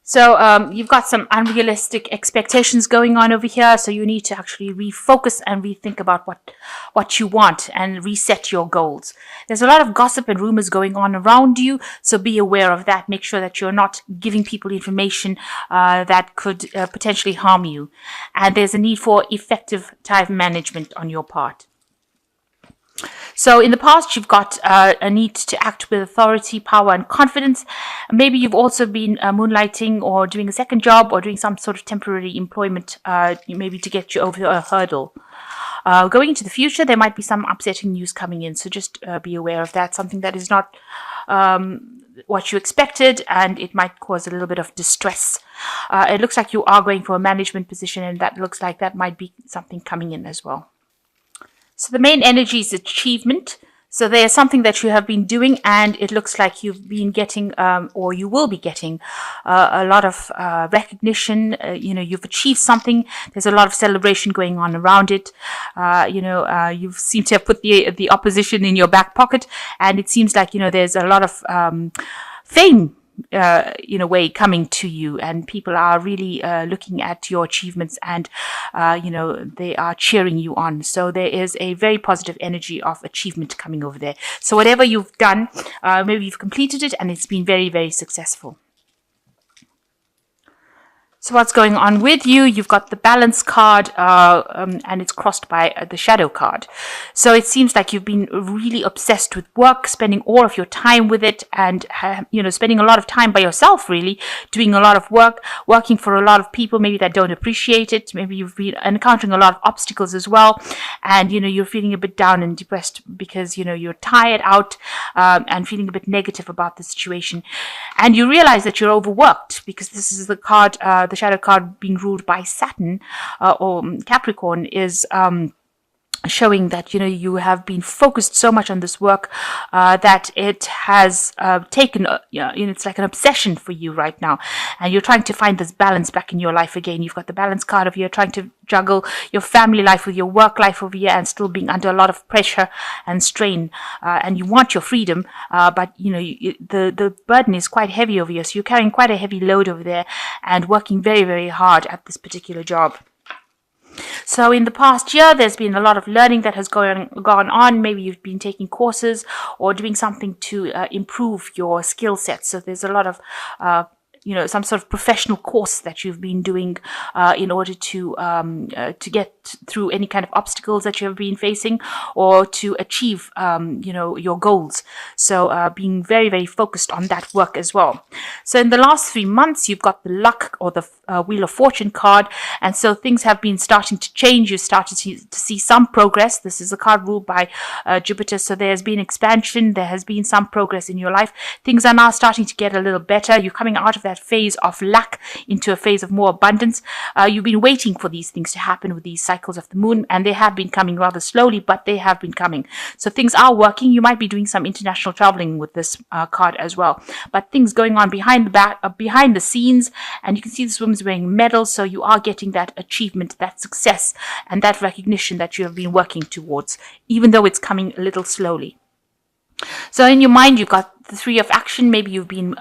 So you've got some unrealistic expectations going on over here. So you need to actually refocus and rethink about what you want and reset your goals. There's a lot of gossip and rumors going on around you. So be aware of that. Make sure that you're not giving people information that could potentially harm you. And there's a need for effective time management on your part. So in the past, you've got a need to act with authority, power, and confidence. Maybe you've also been moonlighting or doing a second job or doing some sort of temporary employment, maybe to get you over a hurdle. Going into the future, there might be some upsetting news coming in. So just be aware of that. Something that is not what you expected, and it might cause a little bit of distress. It looks like you are going for a management position, and that looks like that might be something coming in as well. So the main energy is achievement. So there's something that you have been doing, and it looks like you've been getting, or you will be getting, a lot of recognition. You've achieved something. There's a lot of celebration going on around it. You seem to have put the opposition in your back pocket, and it seems like there's a lot of fame in a way coming to you, and people are really looking at your achievements, and they are cheering you on. So there is a very positive energy of achievement coming over there. So whatever you've done, maybe you've completed it and it's been very, very successful. So what's going on with you? You've got the balance card, and it's crossed by the shadow card. So it seems like you've been really obsessed with work, spending all of your time with it, and spending a lot of time by yourself, really doing a lot of work, working for a lot of people maybe that don't appreciate it. Maybe you've been encountering a lot of obstacles as well, and you're feeling a bit down and depressed because you're tired out, and feeling a bit negative about the situation, and you realize that you're overworked because this is the card. The shadow card being ruled by Saturn or Capricorn is showing that you have been focused so much on this work that it has taken it's like an obsession for you right now, and you're trying to find this balance back in your life again. You've got the balance card of you're trying to juggle your family life with your work life over here, and still being under a lot of pressure and strain, and you want your freedom, but the burden is quite heavy over here, so you're carrying quite a heavy load over there and working very, very hard at this particular job. So in the past year, there's been a lot of learning that has gone on. Maybe you've been taking courses or doing something to improve your skill set. So there's a lot of some sort of professional course that you've been doing in order to get through any kind of obstacles that you have been facing, or to achieve your goals. So being very, very focused on that work as well. So in the last 3 months, you've got the luck or the Wheel of Fortune card, and so things have been starting to change. You started to see some progress. This is a card ruled by Jupiter, so there has been expansion. There has been some progress in your life. Things are now starting to get a little better. You're coming out of that phase of lack into a phase of more abundance. You've been waiting for these things to happen with these cycles of the moon, and they have been coming rather slowly, but they have been coming. So things are working. You might be doing some international traveling with this card as well, but things going on behind the scenes, and you can see this woman's wearing medals, so you are getting that achievement, that success, and that recognition that you have been working towards, even though it's coming a little slowly. So in your mind, you've got the 3 of action. Maybe you've been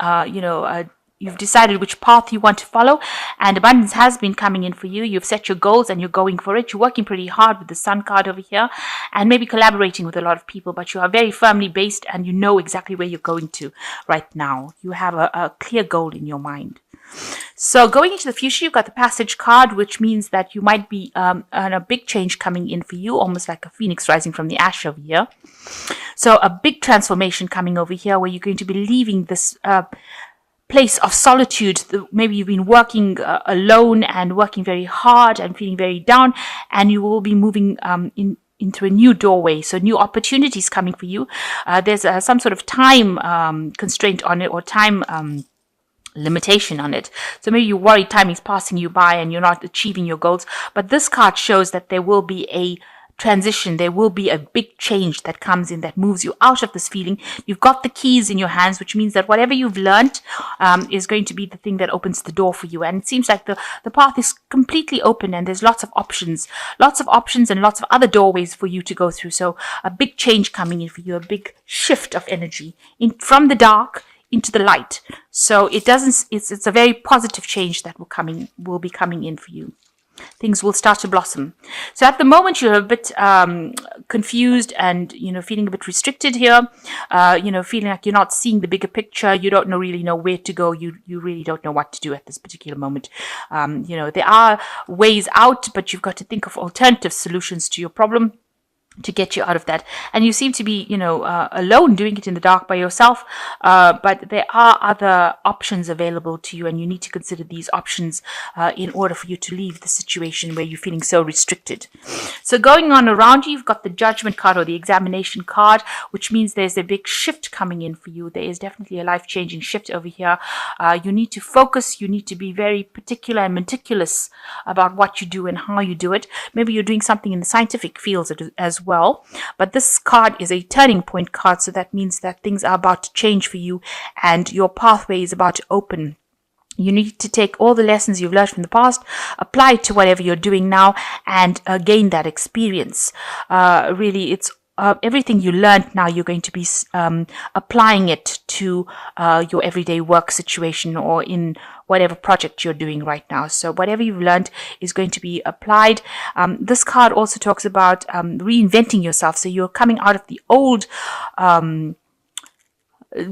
you've decided which path you want to follow, and abundance has been coming in for you. You've set your goals and you're going for it. You're working pretty hard with the Sun card over here, and maybe collaborating with a lot of people, but you are very firmly based and you know exactly where you're going to right now. You have a clear goal in your mind. So going into the future, you've got the Passage card, which means that you might be on a big change coming in for you, almost like a phoenix rising from the ash over here. So a big transformation coming over here, where you're going to be leaving this place of solitude. Maybe you've been working alone and working very hard and feeling very down, and you will be moving into a new doorway. So new opportunities coming for you. There's some sort of time constraint on it, or time limitation on it. So maybe you worry time is passing you by and you're not achieving your goals. But this card shows that there will be a transition. There will be a big change that comes in, that moves you out of this feeling. You've got the keys in your hands, which means that whatever you've learned is going to be the thing that opens the door for you. And it seems like the path is completely open, and there's lots of options and lots of other doorways for you to go through. So a big change coming in for you, a big shift of energy from the dark into the light. So it's a very positive change that will be coming in for you. Things will start to blossom. So at the moment you're a bit confused and feeling a bit restricted here, feeling like you're not seeing the bigger picture. You don't really know where to go. You really don't know what to do at this particular moment. There are ways out, but you've got to think of alternative solutions to your problem to get you out of that. And you seem to be, alone, doing it in the dark by yourself. But there are other options available to you, and you need to consider these options in order for you to leave the situation where you're feeling so restricted. So going on around you, you've got the judgment card or the examination card, which means there's a big shift coming in for you. There is definitely a life-changing shift over here. You need to focus. You need to be very particular and meticulous about what you do and how you do it. Maybe you're doing something in the scientific fields as well, but this card is a turning point card, so that means that things are about to change for you and your pathway is about to open. You need to take all the lessons you've learned from the past, apply it to whatever you're doing now, and gain that experience. Really, it's everything you learned now, you're going to be applying it to your everyday work situation or in whatever project you're doing right now. So whatever you've learned is going to be applied. This card also talks about reinventing yourself. So you're coming out of the old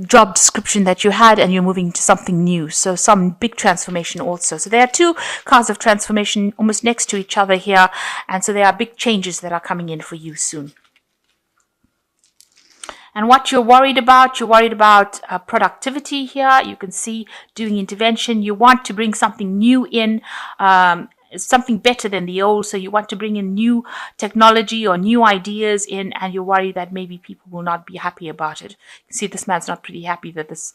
job description that you had and you're moving to something new. So some big transformation also. So there are two cards of transformation almost next to each other here. And so there are big changes that are coming in for you soon. And what you're worried about productivity here. You can see doing intervention. You want to bring something new in, something better than the old. So you want to bring in new technology or new ideas in, and you're worried that maybe people will not be happy about it. You can see this man's not pretty happy that this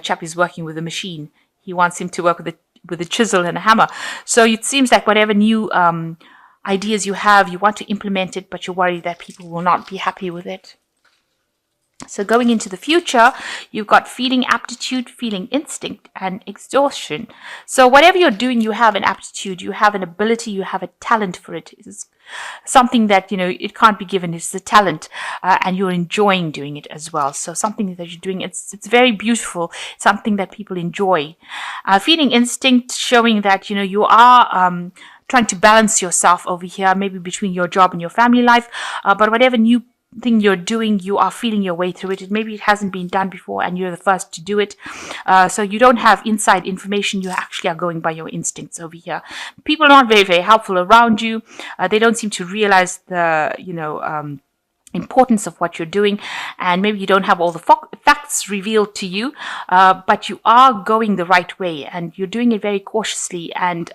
chap is working with a machine. He wants him to work with a chisel and a hammer. So it seems like whatever new ideas you have, you want to implement it, but you're worried that people will not be happy with it. So going into the future, you've got feeling aptitude, feeling instinct, and exhaustion. So whatever you're doing, you have an aptitude, you have an ability, you have a talent for it. It's something that, it can't be given. It's a talent, and you're enjoying doing it as well. So something that you're doing, it's very beautiful, something that people enjoy. Feeling instinct, showing that, you are trying to balance yourself over here, maybe between your job and your family life, but whatever new thing you're doing, you are feeling your way through it. Maybe it hasn't been done before and you're the first to do it. So you don't have inside information. You actually are going by your instincts over here. People are not very, very helpful around you. They don't seem to realize the, importance of what you're doing, and maybe you don't have all the facts revealed to you, but you are going the right way and you're doing it very cautiously and,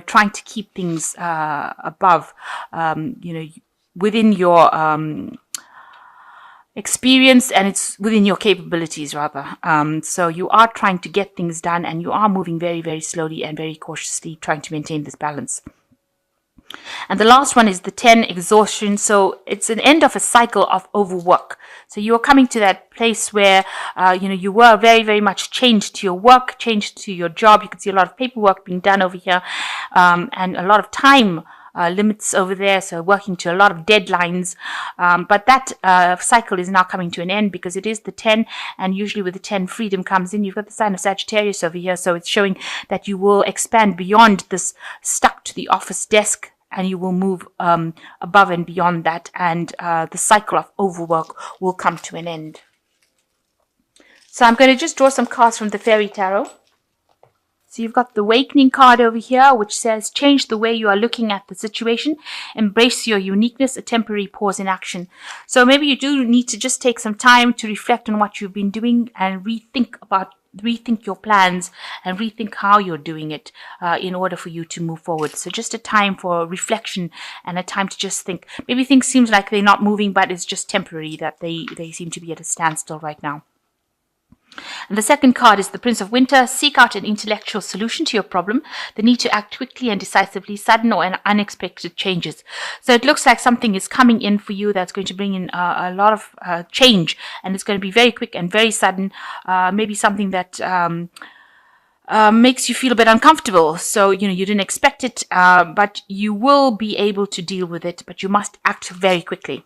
trying to keep things above, within your experience, and it's within your capabilities rather. So you are trying to get things done and you are moving very, very slowly and very cautiously, trying to maintain this balance. And the last one is the 10, exhaustion. So it's an end of a cycle of overwork. So you're coming to that place where, you were very, very much changed to your work, changed to your job. You can see a lot of paperwork being done over here, and a lot of time limits over there, so working to a lot of deadlines, but that cycle is now coming to an end because it is the 10, and usually with the 10 freedom comes in. You've got the sign of Sagittarius over here, so it's showing that you will expand beyond this stuck to the office desk and you will move above and beyond that, and the cycle of overwork will come to an end. So I'm going to just draw some cards from the Fairy Tarot. So you've got the Awakening card over here, which says, change the way you are looking at the situation, embrace your uniqueness, a temporary pause in action. So maybe you do need to just take some time to reflect on what you've been doing and rethink your plans and rethink how you're doing it in order for you to move forward. So just a time for reflection and a time to just think. Maybe things seem like they're not moving, but it's just temporary, that they seem to be at a standstill right now. And the second card is the Prince of Winter. Seek out an intellectual solution to your problem. The need to act quickly and decisively, sudden or unexpected changes. So it looks like something is coming in for you that's going to bring in a lot of change, and it's going to be very quick and very sudden. Maybe something that makes you feel a bit uncomfortable. So, you didn't expect it, but you will be able to deal with it, but you must act very quickly.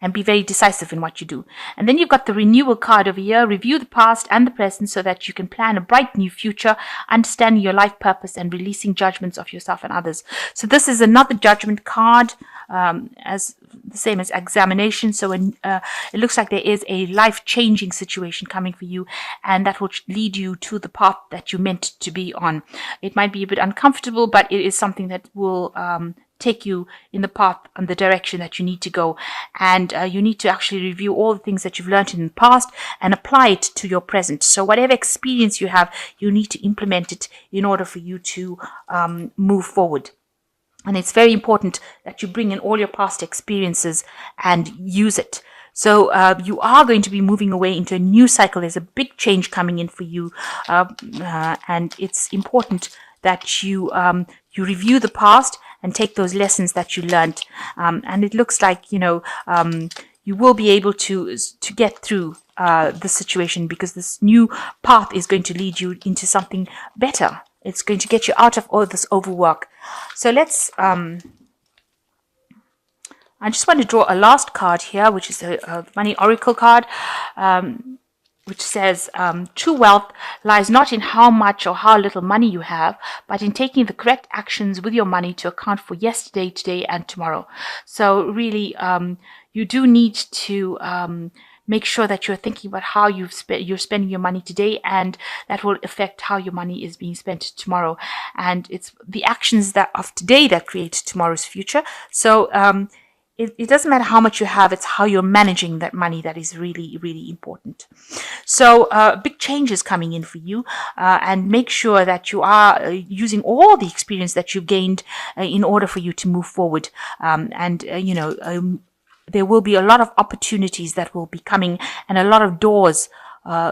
and be very decisive in what you do. And then you've got the renewal card over here. Review the past and the present so that you can plan a bright new future, understanding your life purpose and releasing judgments of yourself and others. So this is another judgment card, as the same as examination. So it looks like there is a life-changing situation coming for you, and that will lead you to the path that you meant to be on. It might be a bit uncomfortable, but it is something that will take you in the path and the direction that you need to go. And you need to actually review all the things that you've learned in the past and apply it to your present. So whatever experience you have, you need to implement it in order for you to move forward. And it's very important that you bring in all your past experiences and use it. So you are going to be moving away into a new cycle. There's a big change coming in for you. And it's important that you review the past and take those lessons that you learned. And it looks like, you will be able to get through the situation, because this new path is going to lead you into something better. It's going to get you out of all this overwork. So let's, I just want to draw a last card here, which is a money oracle card, which says, true wealth lies not in how much or how little money you have, but in taking the correct actions with your money to account for yesterday, today, and tomorrow. So really, you do need to make sure that you're thinking about how you're spending your money today, and that will affect how your money is being spent tomorrow. And it's the actions of today that create tomorrow's future. So it doesn't matter how much you have, it's how you're managing that money that is really, really important. So big changes coming in for you, and make sure that you are using all the experience that you gained in order for you to move forward. There will be a lot of opportunities that will be coming, and a lot of doors.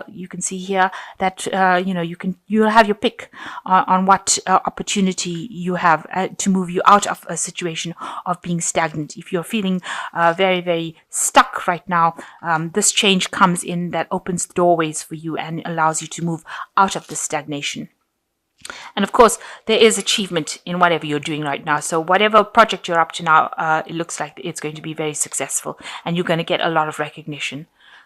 You can see here that you'll have your pick on what opportunity you have to move you out of a situation of being stagnant. If you're feeling very, very stuck right now, this change comes in that opens doorways for you and allows you to move out of the stagnation. And of course, there is achievement in whatever you're doing right now. So whatever project you're up to now, it looks like it's going to be very successful, and you're going to get a lot of recognition.